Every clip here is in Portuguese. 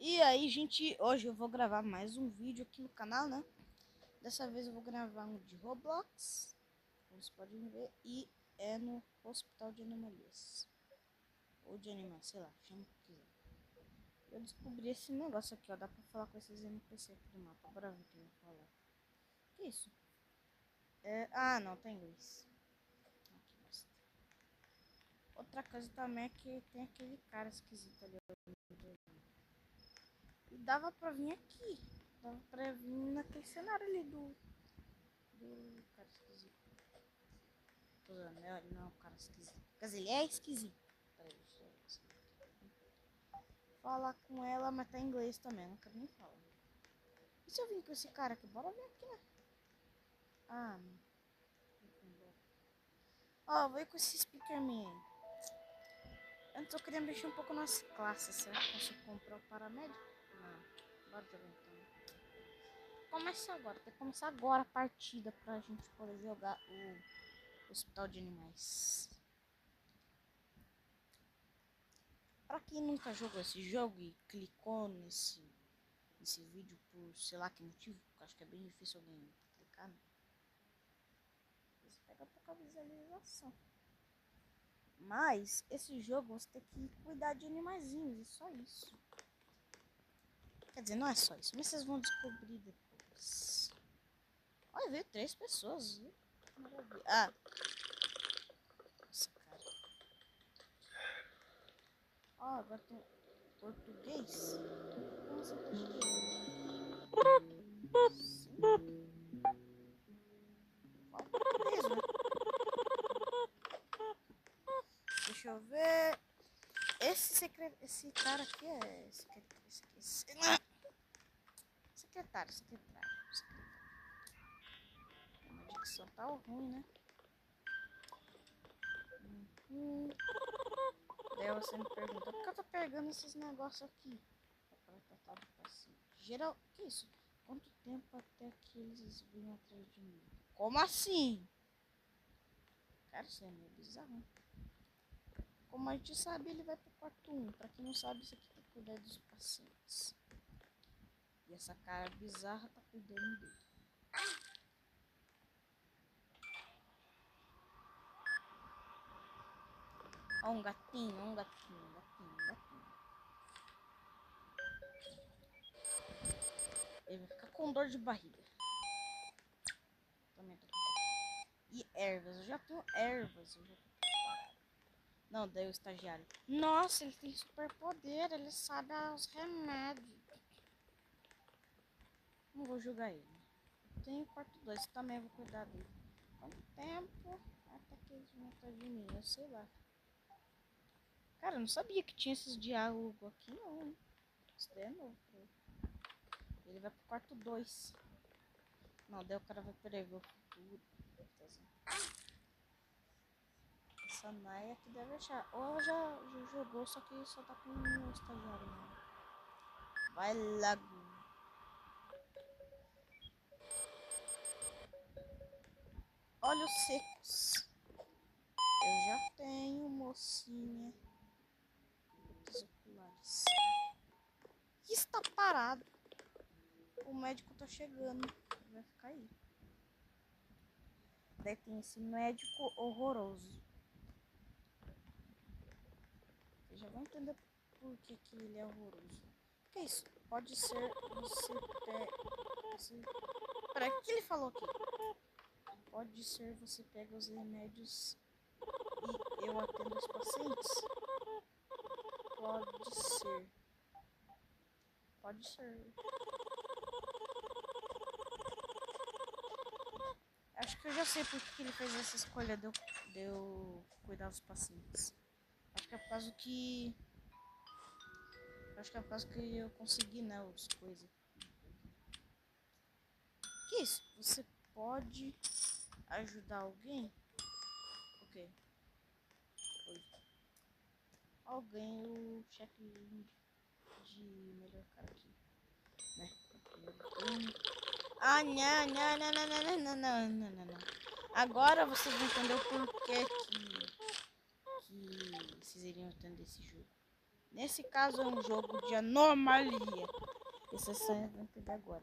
E aí, gente, hoje eu vou gravar mais um vídeo aqui no canal, né? Dessa vez eu vou gravar um de Roblox, como vocês podem ver, e é no Hospital de Anomalias. Ou de animais, sei lá, chama o que quiser. Eu descobri esse negócio aqui, ó, dá pra falar com esses NPC aqui do mapa. Bora ver o que eu vou falar. Que isso? Não, tá em inglês. Aqui, basta. Outra coisa também é que tem aquele cara esquisito ali. E dava pra vir aqui. Dava pra vir naquele cenário ali do cara esquisito. Ele não é um cara esquisito. Quer dizer, ele é esquisito. Peraí, deixa eu falar com ela, mas tá em inglês também. Não quero nem falar. E se eu vim com esse cara aqui? Bora ver aqui, né? Não. Ó, vou ir com esse speakerman aí. Eu tô querendo mexer um pouco nas classes. Será que eu consigo comprar o paramédico? Não. Bora jogar então. Começa agora. Tem que começar agora a partida pra gente poder jogar o Hospital de Animais. Pra quem nunca jogou esse jogo e clicou nesse vídeo por sei lá que motivo, porque acho que é bem difícil alguém clicar, né? Você pega pouca visualização. Mas esse jogo você tem que cuidar de animaizinhos, e só isso. Quer dizer, não é só isso, mas vocês vão descobrir depois. Olha, veio 3 pessoas, viu? Maravilha. Nossa, cara. Ó, agora tem português. Como assim português? Deixa eu ver. Esse cara aqui é secretário. A dicção tá ruim, né? Daí você me pergunta, por que eu tô pegando esses negócios aqui? Para tratar do paciente. Geral, que isso? Quanto tempo até que eles vinham atrás de mim? Como assim? Cara, isso é meio bizarro. Como a gente sabe, ele vai pro quarto 1. Pra quem não sabe, isso aqui tá cuidando dos pacientes. E essa cara bizarra tá cuidando dele. Ó, um gatinho. Ele vai ficar com dor de barriga. Também tô com dor. E ervas, eu já tenho ervas. Não, daí o estagiário. Nossa, ele tem super poder, ele sabe os remédios. Não vou julgar ele. Tem o quarto 2, também vou cuidar dele. Quanto tempo até que eles vão atrás de mim? Eu sei lá. Cara, eu não sabia que tinha esses diálogos aqui, não. Isso daí é novo. Ele vai pro quarto 2. Não, daí o cara vai prever o futuro. Essa Naya que deve achar. Ou ela já jogou, só que só tá com o estagiário, né? Vai logo. Olhos secos. Eu já tenho, mocinha. Os oculares. Está parado. O médico tá chegando. Vai ficar aí. Daí tem esse médico horroroso. Vocês já vão entender por que ele é horroroso. O que é isso? Pode ser você Peraí, o que ele falou aqui? Pode ser você pega os remédios e eu atendo os pacientes? Pode ser. Pode ser. Acho que eu já sei por que ele fez essa escolha de eu cuidar dos pacientes. Acho que é por causa que... eu consegui, né, outras coisas. Que isso? Você pode ajudar alguém? Ok. Oi. Alguém, o chefe de melhor cara aqui. Né? Não. Agora vocês vão entender o porquê que vocês iriam entender esse jogo. Nesse caso é um jogo de anomalia. Esse você vai entender agora.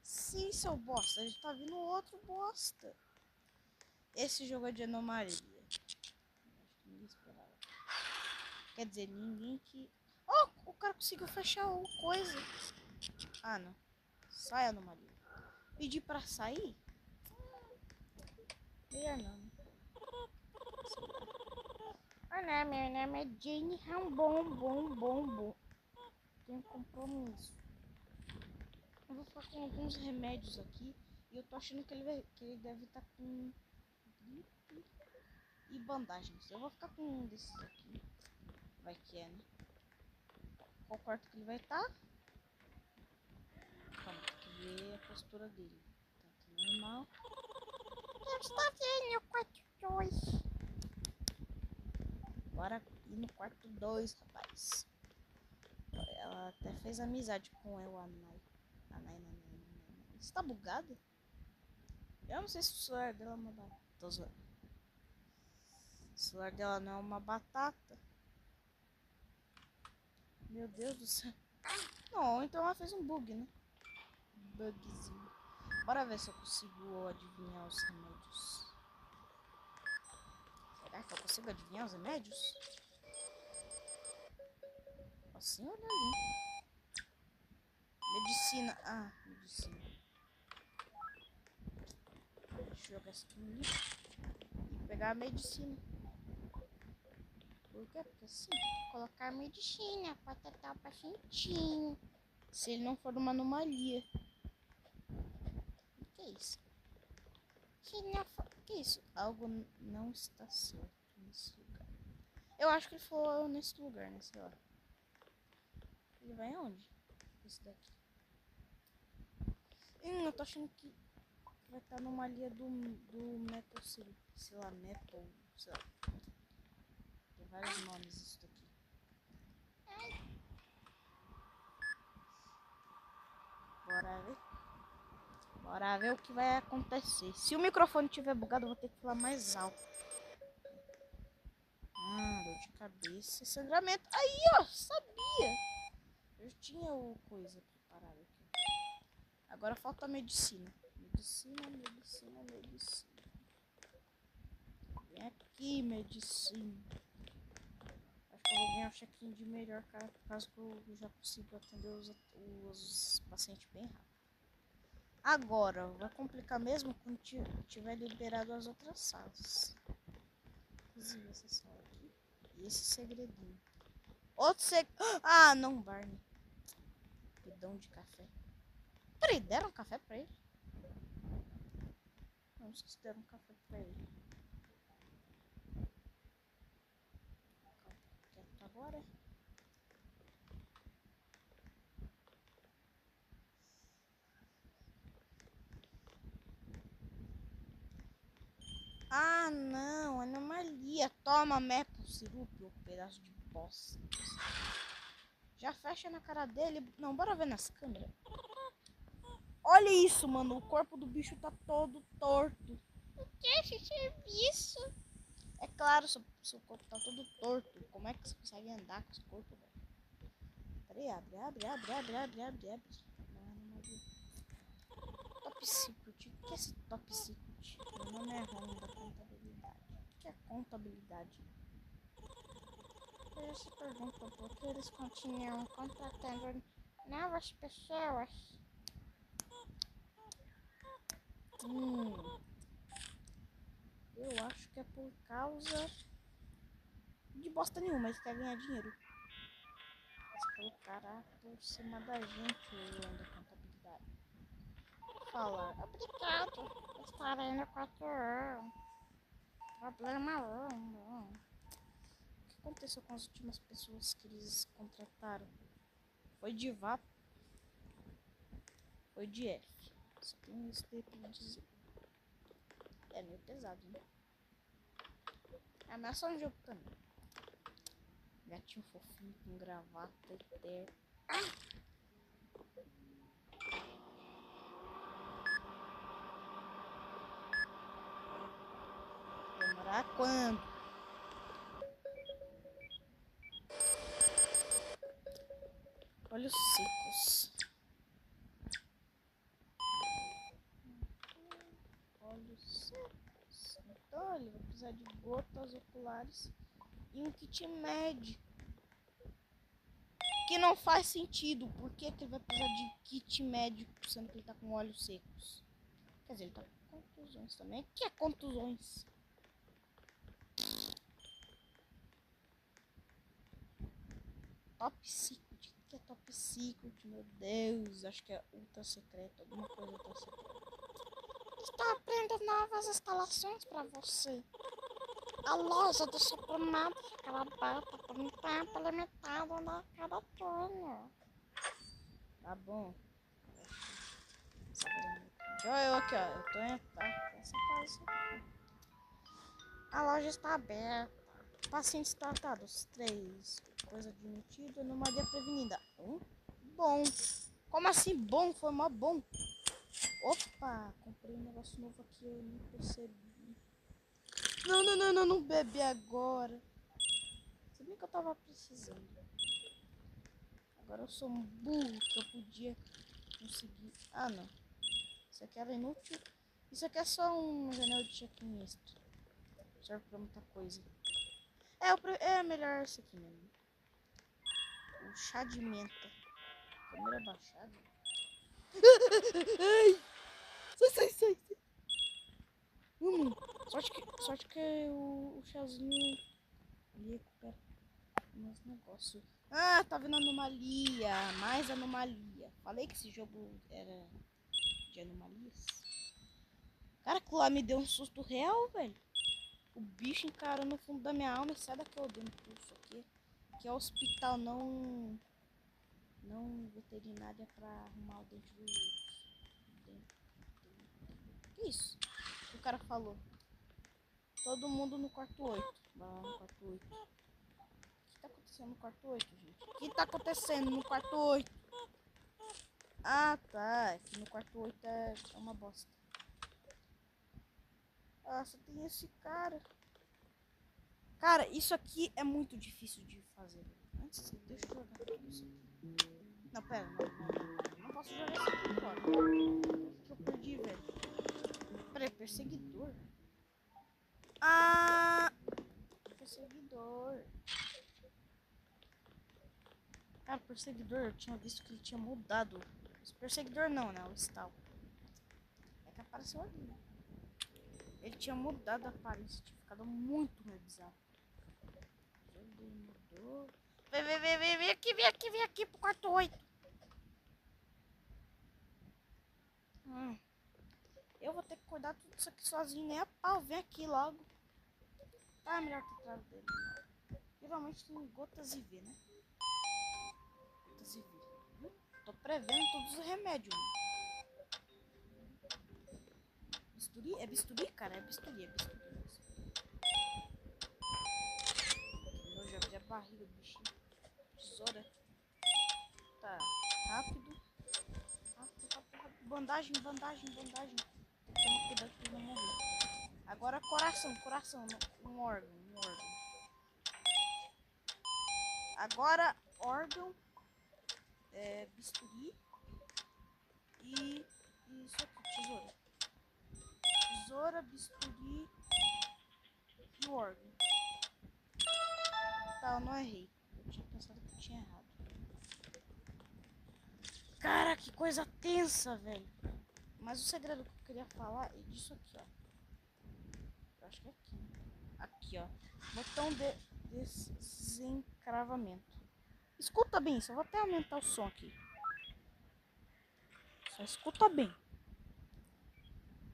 Sim, seu bosta. A gente tá vindo outro bosta. Esse jogo é de anomalia. Acho que ninguém esperava. Quer dizer, ninguém que... Oh, o cara conseguiu fechar o coisa. Ah, não. Sai, anomalia. Pedir pra sair? Melhor não, né? Olá, meu nome é Jane Rambom. Tenho compromisso. Eu vou ficar com alguns remédios aqui. E eu tô achando que ele deve estar com gripe e bandagens. Eu vou ficar com um desses aqui. Vai que é, né? Qual quarto que ele vai estar? Calma, tem que ver a postura dele. Tá aqui normal. Eu estou vendo o quarto 2. Bora ir no quarto 2, rapaz. Ela até fez amizade com eu, a Nai. A Nai. Você tá bugada? Eu não sei se o celular dela é uma batata. O celular dela não é uma batata. Meu Deus do céu. Não, então ela fez um bug, né? Bugzinho. Bora ver se eu consigo adivinhar os remédios. Será que eu consigo adivinhar os remédios? Assim, olha ali. Medicina. Ah, medicina. Deixa eu jogar isso aqui no lixo. E pegar a medicina. Por quê? Porque assim, colocar medicina para tratar o pacientinho. Se ele não for uma anomalia. O que é isso? Se não for... O que é isso? Algo não está certo nesse lugar. Eu acho que ele falou nesse lugar, né? Sei lá. Ele vai aonde? Esse daqui. Eu tô achando que vai estar numa anomalia do Metal City. Sei lá, Metal. Sei lá. Tem vários nomes isso daqui. Bora ver. Bora ver o que vai acontecer. Se o microfone tiver bugado, eu vou ter que falar mais alto. Dor de cabeça, sangramento. Aí, ó, sabia. Eu tinha o coisa preparada aqui. Agora falta a medicina. Medicina. Vem aqui, medicina. Acho que eu vou ganhar um check-in de melhor, cara, por causa que eu já consigo atender os pacientes bem rápido. Agora, vai complicar mesmo quando tiver liberado as outras salas. Inclusive essa sala aqui. E esse segredinho. Outro Ah, não, Barney. Bidão de café. Peraí, deram café pra ele? Não sei se deram café pra ele. Quieto agora. Ah, não, anomalia. Toma, Maple Sirup, pedaço de bosta. Já fecha na cara dele. Não, bora ver nas câmeras. Olha isso, mano. O corpo do bicho tá todo torto. O que é esse serviço? É claro, seu corpo tá todo torto. Como é que você consegue andar com esse corpo, velho? Peraí, abre. Não é anomalia. Top Secret. O que é esse Top Secret? Meu nome é Rony da contabilidade. O que é contabilidade? Eles se perguntam por que eles continuam contratando novas pessoas. Eu acho que é por causa de bosta nenhuma, eles querem ganhar dinheiro. Eles colocaram por cima da gente o da contabilidade. Falar, obrigado por estarem no 4 anos. Problema 1. O que aconteceu com as últimas pessoas que eles contrataram? Foi de VAP, foi de F. Só tem isso pra dizer. É meio pesado, né? É ameaça um jogo também. Gatinho fofinho com gravata e terno. Demorar quando? Olhos secos. Olhos secos. Então ele vai precisar de gotas oculares e um kit médico. Que não faz sentido. Por que ele vai precisar de kit médico sendo que ele tá com olhos secos? Quer dizer, ele tá com contusões também. O que é contusões? Top Secret. O que é Top Secret? Meu Deus. Acho que é ultra secreto. Alguma coisa ultra secreta. Estou aprendendo novas instalações pra você. A loja do supermercado fica aberta por um tempo limitado na cada turno. Tá bom. Olha eu aqui, ó. Eu tô em essa fase. A loja está aberta. Pacientes tratados. 3. Coisa admitida. Anomalia prevenida. Bom. Como assim bom? Foi mó bom. Opa. Comprei um negócio novo aqui. Eu não percebi. Não bebe agora. Se bem que eu tava precisando. Agora eu sou um burro que eu podia conseguir. Ah, não. Isso aqui era inútil. Isso aqui é só um janela de check-in extra. Serve pra muita coisa. É melhor esse aqui mesmo. O chá de menta. Câmera baixada. Ai! Sai. Sorte que o chazinho ali recupera meus negócios. Ah, tá vendo anomalia. Mais anomalia. Falei que esse jogo era de anomalias. Cara, aquilo lá me deu um susto real, velho. O bicho encarou no fundo da minha alma. Sai daqui, eu dei um pulso aqui. Que é hospital, não veterinária pra arrumar o dente do... Que isso? O cara falou. Todo mundo no quarto 8. Vai lá no quarto 8. O que tá acontecendo no quarto 8, gente? O que tá acontecendo no quarto 8? Ah, tá. É que no quarto 8 é uma bosta. Ah, só tem esse cara. Cara, isso aqui é muito difícil de fazer. Antes, deixa eu jogar tudo isso aqui. Não, pera. Não posso jogar isso aqui fora. O que eu perdi, velho? Peraí, perseguidor? Ah! Perseguidor. Cara, perseguidor, eu tinha visto que ele tinha mudado. Perseguidor não, né? O Stal. É que apareceu ali, né? Ele tinha mudado a aparência, tinha ficado muito mais bizarro. Ele mudou. Vem aqui pro quarto 8. Eu vou ter que cuidar tudo isso aqui sozinho, nem a pau. Vem aqui logo. Tá melhor que atrás dele. Geralmente tem gotas IV, né? Gotas IV. Tô prevendo todos os remédios. Bisturi? É bisturi, cara? É bisturi. Eu já vi a barriga do bichinho. Tesoura. Tá. Rápido. Bandagem. Tem que tomar cuidado pra ele não morrer. Agora coração. Um órgão. Agora órgão. Bisturi. E isso aqui, tesoura, bisturi e o órgão. Tá, eu não errei. Eu tinha pensado que eu tinha errado. Cara, que coisa tensa, velho. Mas o segredo que eu queria falar é disso aqui, ó. Eu acho que é aqui. Aqui, ó. Botão de desencravamento. Escuta bem, só vou até aumentar o som aqui. Só escuta bem.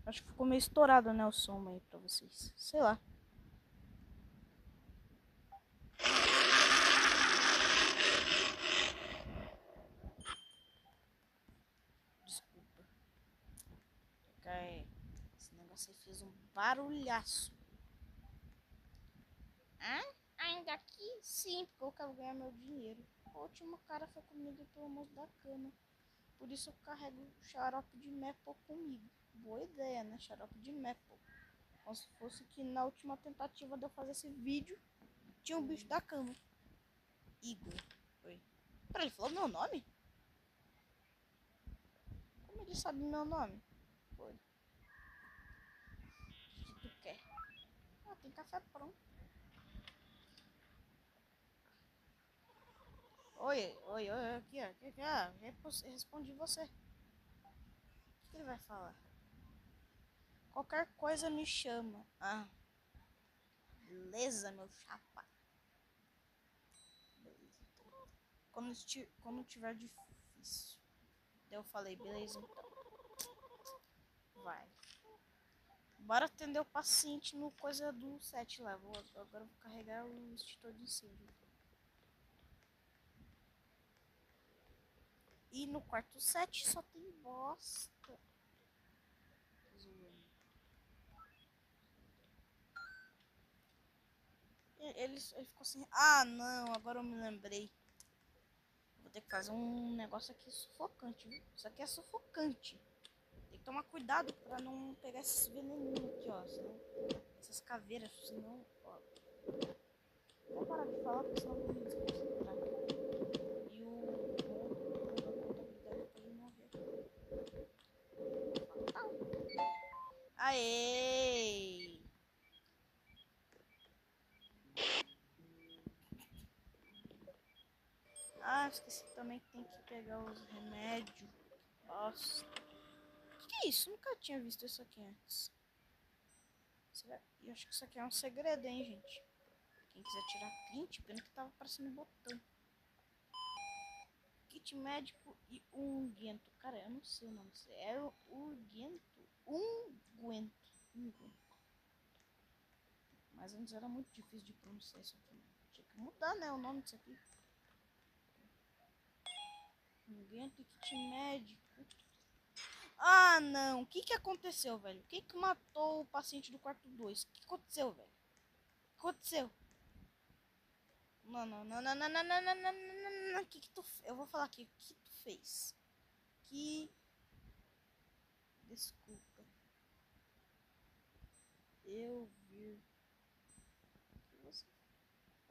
Acho que ficou meio estourado, né, o som aí pra vocês. Sei lá. Desculpa. Esse negócio aí fez um barulhaço. Ainda aqui? Sim, porque eu quero ganhar meu dinheiro. O último cara foi comigo pelo moço da cama. Por isso eu carrego xarope de maple comigo. Boa ideia, né? Xarope de maple. Como se fosse que na última tentativa de eu fazer esse vídeo, tinha um bicho da cama. Igor. Oi. Pera, ele falou meu nome? Como ele sabe meu nome? Foi. O que tu quer? Ah, tem café pronto. Oi, aqui, ó. Respondi você. O que ele vai falar? Qualquer coisa me chama. Ah, beleza, meu chapa. Beleza. Quando tiver difícil. Daí eu falei, beleza, então. Vai. Bora atender o paciente no coisa do 7 lá. Agora eu vou carregar o extintor de incêndio. E no quarto 7 só tem bosta. Ele ficou assim. Ah, não, agora eu me lembrei. Vou ter que fazer um negócio aqui sufocante, viu? Isso aqui é sufocante. Tem que tomar cuidado pra não pegar esses veneninhos aqui, ó. Senão, essas caveiras, senão, ó. Vou parar de falar porque senão eu vou me desconcentrar. E o da contabilidade pode morrer. Fatal. Aê! Ah, esqueci também que tem que pegar os remédios. Nossa. Que é isso? Nunca tinha visto isso aqui antes. Eu acho que isso aqui é um segredo, hein, gente. Quem quiser tirar print, pena que tava aparecendo o botão. Kit médico e unguento. Cara, eu não sei o nome. É urguento? Unguento. Mas antes era muito difícil de pronunciar isso aqui. Tinha que mudar, né, o nome disso aqui. Unguento e kit médico. Ah, não. O que aconteceu, velho? O que matou o paciente do quarto 2? O que aconteceu, velho? O que aconteceu? Não. Que tu... Eu vou falar aqui. O que tu fez? Que... Desculpa. Eu vi...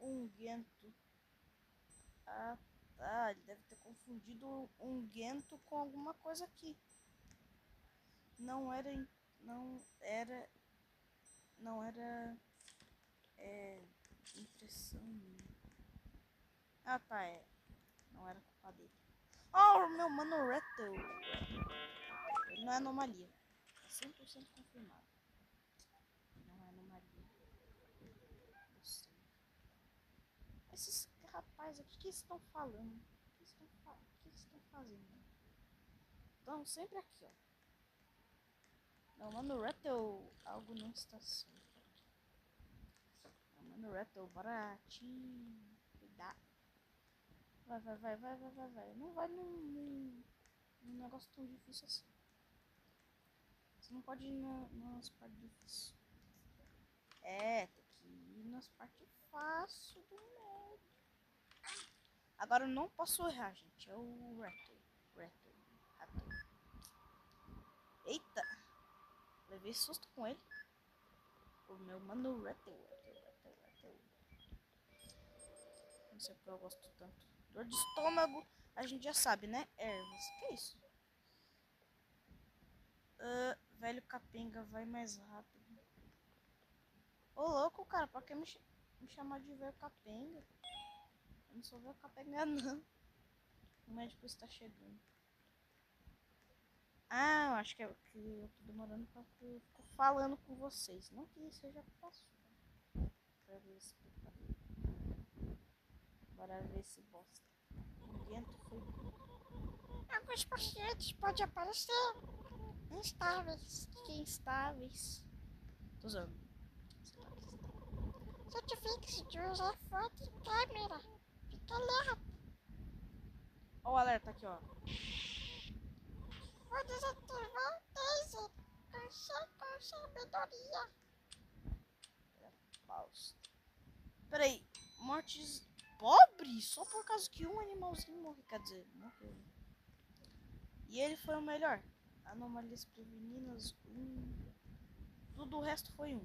Unguento. Ah, tá. Ele deve ter confundido unguento com alguma coisa aqui. Não era... Não era... Não era... Impressão minha. Ah, tá. Não era culpa dele. Oh, meu mano Rattle. Ele não é anomalia. É 100% confirmado. Não é anomalia. Eu sei. Esses rapazes aqui, o que eles estão falando? O que eles estão fazendo? Estão sempre aqui, ó. Não, mano Rattle, algo não está certo. Não, mano Rattle, bora te cuidar. Vai. Não vai num negócio tão difícil assim. Você não pode ir nas partes difíceis. É, tem que ir nas partes fáceis do médio. Agora eu não posso errar, gente. É o Rattle. Eita! Levei susto com ele. O meu mano Rattle. Não sei porque eu gosto tanto. Dor de estômago, a gente já sabe, né? Ervas. Que isso? Velho capenga, vai mais rápido. Ô louco, cara, pra que me chamar de velho capenga? Eu não sou velho capenga, não. O médico está chegando. Ah, eu acho que eu tô demorando pra eu ficar falando com vocês. Não que isso seja fácil. Pra ver se bora ver se bosta. O vento foi. Alguns pacientes podem aparecer instáveis. Que instáveis? Tô usando. Certifique-se de usar foto e câmera. Fica alerta. Ó o alerta aqui, ó. Vou desativar o taser com sabedoria. Peraí, mortes pobres? Só por causa que um animalzinho morreu. Quer dizer, morreu. E ele foi o melhor. Anomalias prevenidas, tudo o resto foi 1.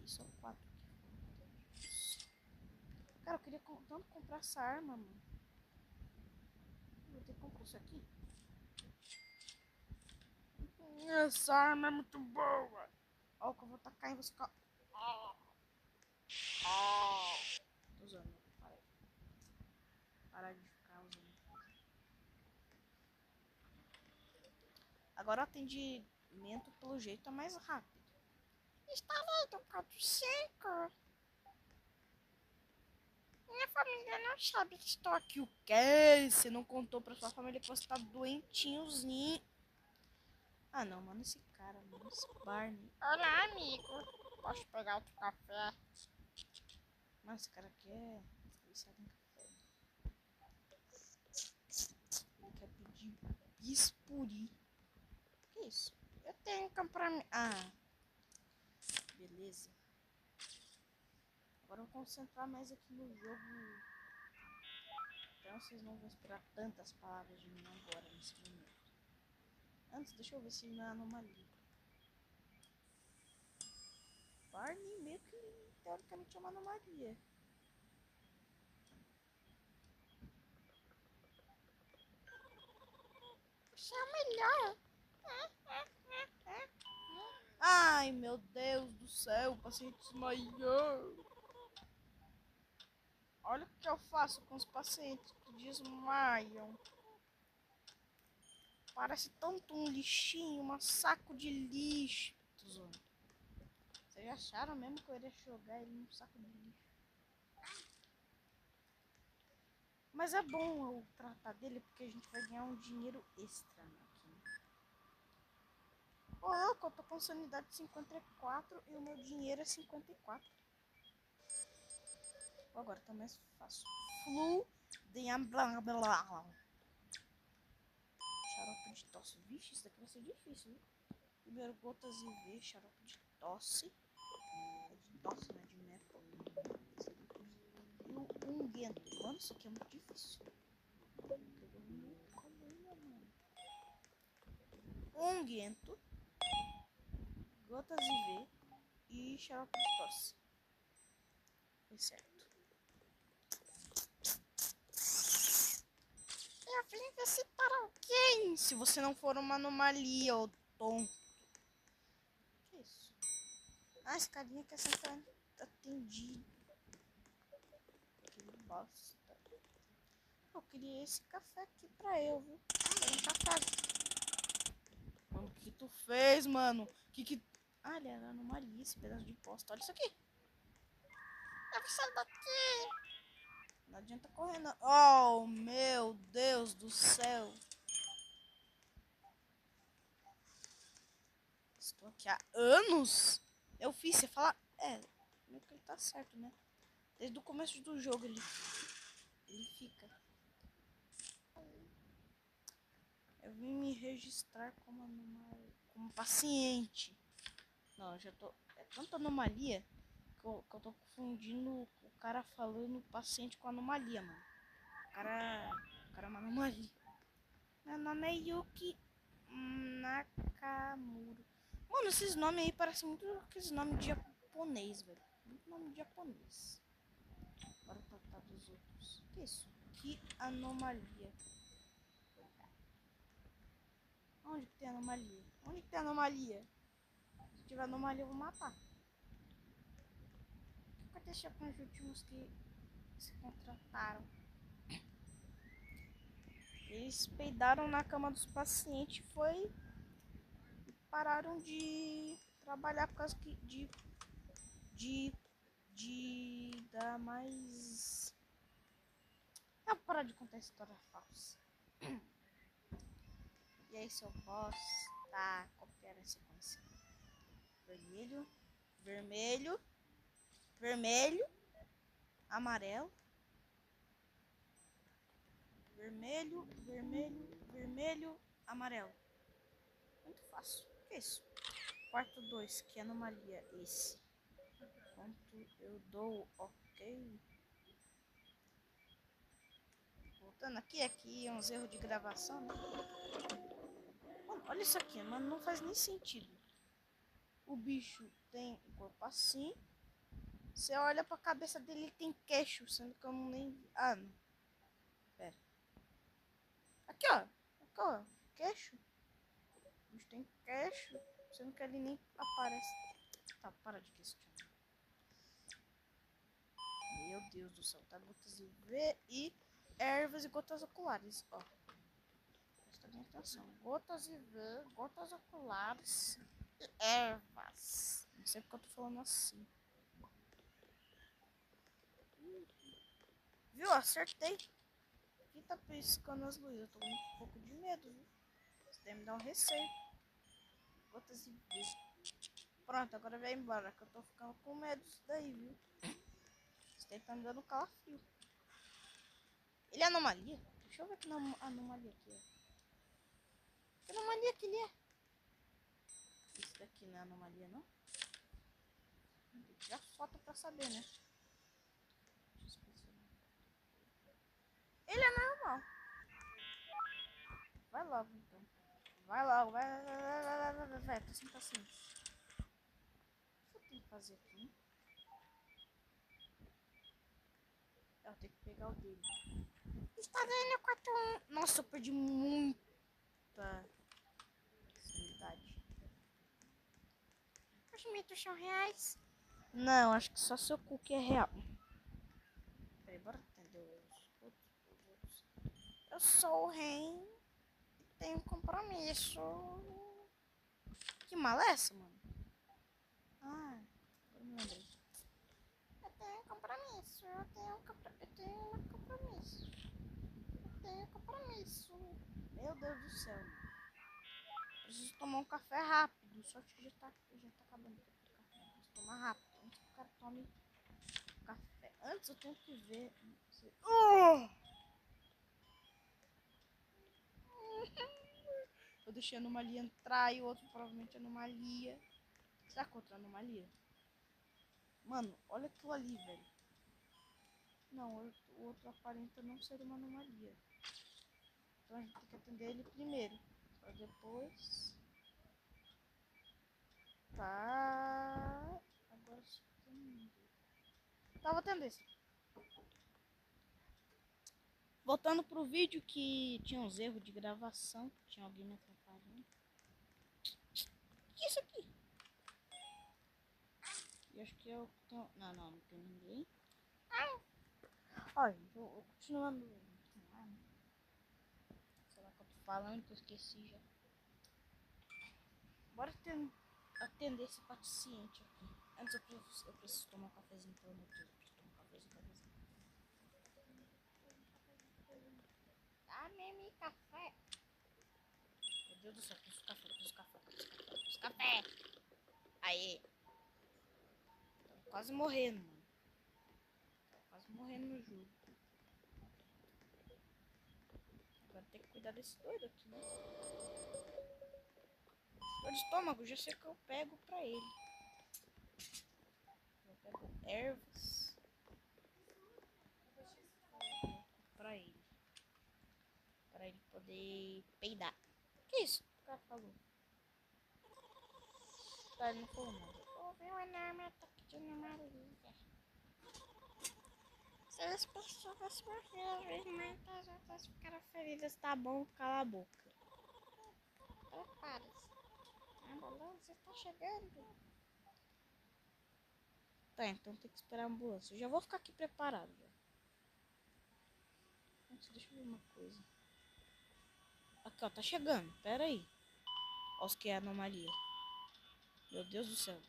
E só 4 aqui. Cara, eu queria tanto comprar essa arma, mano. ter que comprar isso aqui. Essa arma é muito boa. Ó, que eu vou tacar em você. Tô usando. Para de ficar usando. Agora o atendimento, pelo jeito, é mais rápido. Está lendo 45. Minha família não sabe que estou aqui. O quê? Você não contou pra sua família que você tá doentinhozinho? Ah, não, mano. Esse cara, mano. Esse Barney. Olá, amigo. Posso pegar outro café? Mano, esse cara aqui é viciado em café. Ele quer pedir bispuri. Que isso? Eu tenho que comprar... Ah, beleza. Agora eu vou concentrar mais aqui no jogo. Então vocês não vão esperar tantas palavras de mim agora, nesse momento. Antes, deixa eu ver se não é anomalia. Barney meio que teoricamente é uma anomalia. Você é o melhor. Ai, meu Deus do céu, o paciente desmaiou. Olha o que eu faço com os pacientes que desmaiam. Parece tanto um lixinho, um saco de lixo. Vocês acharam mesmo que eu iria jogar ele num saco de lixo? Mas é bom eu tratar dele porque a gente vai ganhar um dinheiro extra aqui. Ô, louco, eu tô com sanidade 54 e o meu dinheiro é 54. Agora tá mais fácil. Flu de xarope de tosse. Vixe, isso daqui vai ser difícil, viu? Primeiro gotas IV, xarope de tosse. É de tosse, né? De metal. E o unguento. Mano, isso aqui é muito difícil. Unguento, gotas IV e xarope de tosse. Foi certo. Eu vim visitar alguém. Se você não for uma anomalia ou tonto. Que isso? Ah, esse carinha quer ser atendido. Que bosta. Eu queria esse café aqui pra eu, viu? Quero um café. Mano, o que tu fez, mano? Ah, ele era anomalia, esse pedaço de bosta. Olha isso aqui. Eu vou sair daqui. Não adianta correr, não. Oh, meu Deus do céu. Estou aqui há anos. Eu fiz, você fala... É, meio que ele tá certo, né? Desde o começo do jogo ele fica. Eu vim me registrar como paciente. Não, eu já tô... É tanta anomalia que eu tô confundindo o cara falando paciente com anomalia, mano. O cara é uma anomalia. Meu nome é Yuki Nakamura. Mano, esses nomes aí parecem muito aqueles nomes de japonês, velho. Muito nome de japonês. Bora tratar dos outros. Que isso? Que anomalia. Onde que tem anomalia? Onde que tem anomalia? Se tiver anomalia, eu vou matar. O que aconteceu com os últimos que se contrataram? Eles peidaram na cama dos pacientes e pararam de trabalhar por causa de dar mais... Eu vou parar de contar história falsa. E aí, seu boss tá copiando a sequência. Vermelho, vermelho, vermelho, amarelo, vermelho, vermelho, vermelho, amarelo. Muito fácil. O que é isso? Quarto 2, que anomalia esse? Quanto eu dou? Ok. Voltando aqui é uns erros de gravação, né? Mano, olha isso aqui, mano, não faz nem sentido. O bicho tem um corpo assim. Você olha pra cabeça dele, ele tem queixo, sendo que eu não nem... Ah, não. Pera. Aqui, ó. Aqui, ó. Queixo. A gente tem queixo. Sendo que ele nem aparece. Tá, para de questionar. Meu Deus do céu. Tá gotas de V e ervas e gotas oculares. Ó. Presta bem atenção. Gotas de V, gotas oculares e ervas. Não sei porque eu tô falando assim. Viu? Acertei. Aqui tá piscando as luzes. Eu tô com um pouco de medo, viu? Isso daí me dá um receio. Gotas de V. Pronto, agora vai embora, que eu tô ficando com medo disso daí, viu? Isso daí tá me dando calafrio. Ele é anomalia? Deixa eu ver que anomalia aqui é. Que anomalia que ele é? Isso daqui não é anomalia, não? Tem que tirar foto pra saber, né? Ele é normal. Vai logo, então. Vai logo, vai. Tô sem paciência. O que eu tenho que fazer aqui? Eu tenho que pegar o dele. Está ganhando 4-1. Nossa, eu perdi muita sanidade. Os mitos são reais? Não, acho que só seu cu que é real. Peraí, bora atender os outros. Eu sou o rei e tenho compromisso. Que mala é essa, mano? Ah, agora me lembrei. Eu tenho compromisso, eu tenho compromisso. Eu tenho compromisso. Meu Deus do céu, mano. Preciso tomar um café rápido. Só que já tá acabando o tempo do café. Preciso tomar rápido. Antes que o cara tome café. Antes eu tenho que ver. Eu deixei a anomalia entrar e o outro provavelmente anomalia. Será que outra anomalia? Mano, olha aquilo ali, velho. Não, o outro aparenta não ser uma anomalia. Então a gente tem que atender ele primeiro. Pra depois. Tá. Agora só tem. Tá, vou atender esse. Voltando pro vídeo que tinha uns erros de gravação. Tinha alguém me atrapalhando. O que é isso aqui? E acho que eu tenho. Não tem ninguém. Olha, eu continuando. Sei lá o que eu tô falando, que eu esqueci já. Bora atender esse paciente aqui. Antes eu preciso tomar um cafezinho, pelo amor de Deus. Eu preciso tomar um cafezinho. Dá-me café. Meu Deus do céu, preciso café. Aê. Tô quase morrendo, mano. Tô quase morrendo no jogo. Agora tem que cuidar desse doido aqui, né? Dor de estômago, já sei que eu pego pra ele. Eu pego ervas pra ele. Pra ele poder peidar. Que isso? O cara falou. Tá, ele não falou nada. Houve um enorme ataque de anomalia. Se as pessoas morreram, muitas outras ficaram feridas. Tá bom, cala a boca. Prepare-se. A ambulância está chegando. Tá, então tem que esperar a ambulância. Eu já vou ficar aqui preparado. Já. Antes, deixa eu ver uma coisa. Aqui, ó, tá chegando. Pera aí. Olha os que é anomalia. Meu Deus do céu.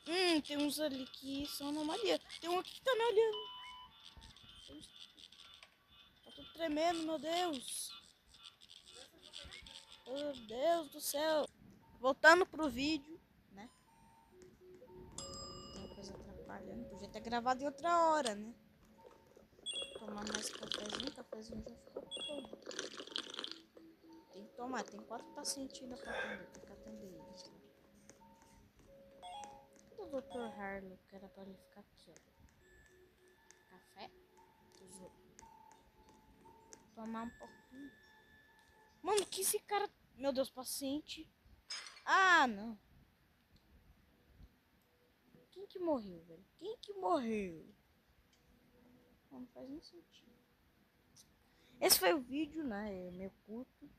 Tem uns ali que são anomalia. Tem um aqui que tá me olhando. Tá tudo tremendo, meu Deus. Meu Deus do céu. Voltando pro vídeo, né? Tem coisa atrapalhando. Podia ter gravado em outra hora, né? Tomar mais cafezinho. Cafezinho já ficou pronto. Tem que tomar. Tem 4 pacientes ainda pra atender. Tem que atender eles. Né? Cadê o Dr. Harlow? Que era pra ele ficar aqui, ó. Café. Tomar um pouquinho. Mano, que esse cara... Meu Deus, paciente. Ah, não. Quem que morreu, velho? Quem que morreu? Não faz nem sentido. Esse foi o vídeo, né? É meio curto.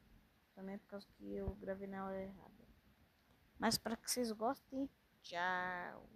Também por causa que eu gravei na hora errada. Mas para que vocês gostem, tchau.